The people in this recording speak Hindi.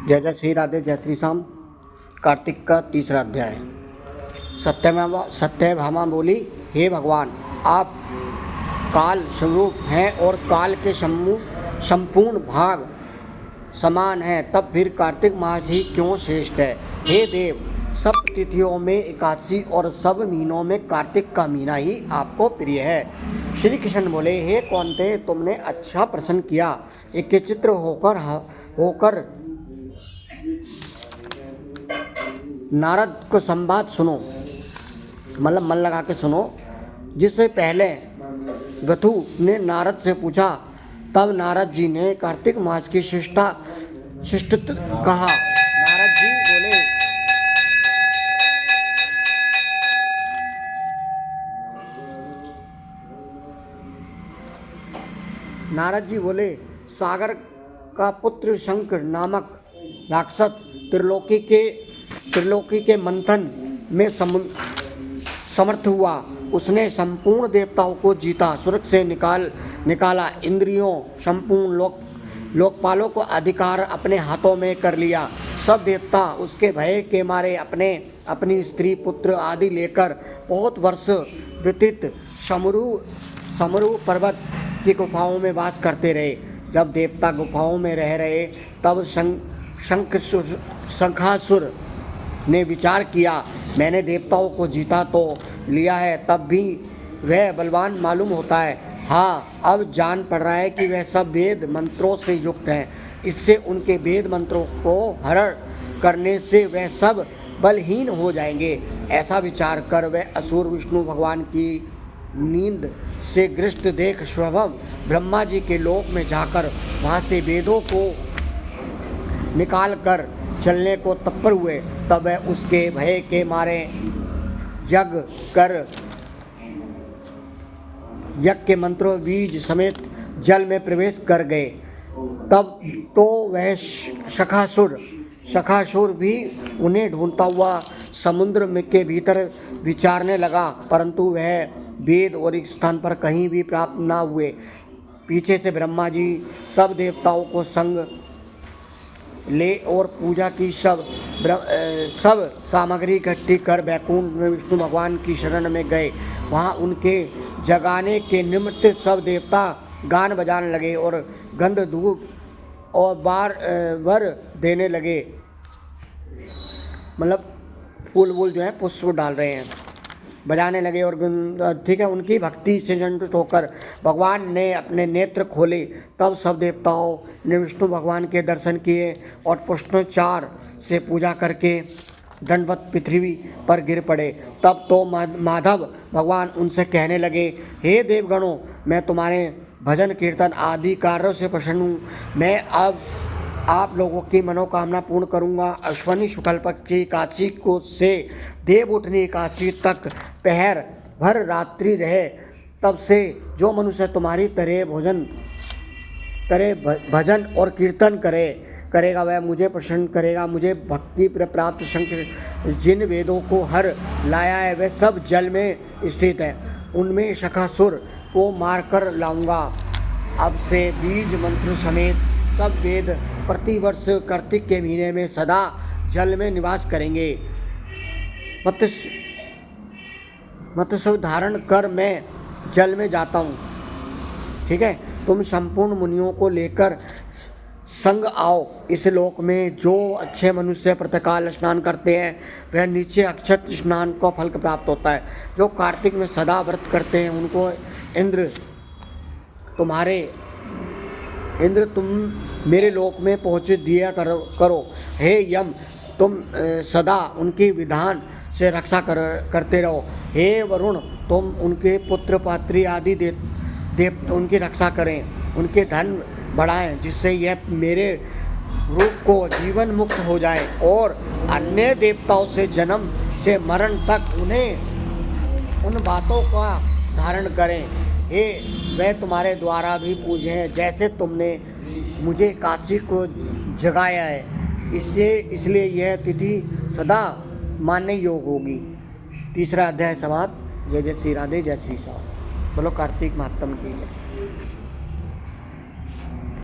जय जय श्री राधे जय श्री श्याम। कार्तिक का तीसरा अध्याय। सत्यभामा बोली, हे भगवान, आप काल स्वरूप हैं और काल के संपूर्ण भाग समान हैं, तब फिर कार्तिक मास ही क्यों श्रेष्ठ है? हे देव, सब तिथियों में एकादशी और सब महीनों में कार्तिक का महीना ही आपको प्रिय है। श्री कृष्ण बोले, हे कौन्तेय, तुमने अच्छा प्रश्न किया। एकचित्र होकर नारद को संवाद सुनो, मतलब मन लगा के सुनो। जिससे पहले गथु ने नारद से पूछा, तब नारद जी ने कार्तिक मास की शिष्टता कहा। नारद जी बोले, सागर का पुत्र शंख नामक राक्षस त्रिलोकी के मंथन में समर्थ हुआ। उसने संपूर्ण देवताओं को जीता, स्वर्ग से निकाला, इंद्रियों संपूर्ण लोकपालों को अधिकार अपने हाथों में कर लिया। सब देवता उसके भय के मारे अपनी स्त्री पुत्र आदि लेकर बहुत वर्ष व्यतीत समरू पर्वत की गुफाओं में वास करते रहे। जब देवता गुफाओं में रह रहे, तब शंखासुर ने विचार किया, मैंने देवताओं को जीता तो लिया है, तब भी वह बलवान मालूम होता है। हाँ, अब जान पड़ रहा है कि वह सब वेद मंत्रों से युक्त हैं। इससे उनके वेद मंत्रों को हरण करने से वह सब बलहीन हो जाएंगे। ऐसा विचार कर वह असुर विष्णु भगवान की नींद से ग्रस्त देख स्वयं ब्रह्मा जी के लोक में जाकर वहाँ से वेदों को निकाल कर चलने को तत्पर हुए। तब वह उसके भय के मारे यज्ञ के मंत्रों बीज समेत जल में प्रवेश कर गए। तब तो वह शखासुर भी उन्हें ढूंढता हुआ समुद्र में के भीतर विचारने लगा, परंतु वह वेद और एक स्थान पर कहीं भी प्राप्त न हुए। पीछे से ब्रह्मा जी सब देवताओं को संग ले और पूजा की सब सामग्री इकट्ठी कर बैकुंठ में विष्णु भगवान की शरण में गए। वहाँ उनके जगाने के निमित्त सब देवता गान बजाने लगे और गंध धूप और वर देने लगे, मतलब फूल जो है पुष्प डाल रहे हैं, बजाने लगे। और ठीक है, उनकी भक्ति से संतुष्ट होकर भगवान ने अपने नेत्र खोले। तब सब देवताओं ने विष्णु भगवान के दर्शन किए और पुष्पोच्चार से पूजा करके दंडवत पृथ्वी पर गिर पड़े। तब तो माधव भगवान उनसे कहने लगे, हे देवगणों, मैं तुम्हारे भजन कीर्तन आदि कार्यों से प्रसन्न हूँ। मैं अब आप लोगों की मनोकामना पूर्ण करूँगा। अश्वनी शुक्ल पक्ष की एकादशी को से देव उठनी एकादशी तक पहर भर रात्रि रहे, तब से जो मनुष्य तुम्हारी तरह भजन और कीर्तन करेगा वह मुझे प्रसन्न करेगा। मुझे भक्ति प्राप्त शंकर जिन वेदों को हर लाया है वह सब जल में स्थित है, उनमें शखासुर को मारकर लाऊंगा। अब से बीज मंत्र समेत सब वेद प्रतिवर्ष कार्तिक के महीने में सदा जल में निवास करेंगे। मत्स्य धारण कर मैं जल में जाता हूँ। ठीक है, तुम संपूर्ण मुनियों को लेकर संग आओ। इस लोक में जो अच्छे मनुष्य प्रातःकाल स्नान करते हैं वह नीचे अक्षत स्नान को फल प्राप्त होता है। जो कार्तिक में सदा व्रत करते हैं उनको इंद्र तुम मेरे लोक में पहुँचे दिया करो। हे यम, तुम सदा उनकी विधान से रक्षा करते रहो। हे वरुण, तुम उनके पुत्र पात्री आदि देव उनकी रक्षा करें, उनके धन बढ़ाएं, जिससे यह मेरे रूप को जीवन मुक्त हो जाए और अन्य देवताओं से जन्म से मरण तक उन्हें उन बातों का धारण करें। हे, वह तुम्हारे द्वारा भी पूजे हैं, जैसे तुमने मुझे काशी को जगाया है। इसलिए यह तिथि सदा मानने योग्य होगी। तीसरा अध्याय समाप्त। जय जय श्री राधे जय श्री श्याम। बोलो कार्तिक महात्म की जय।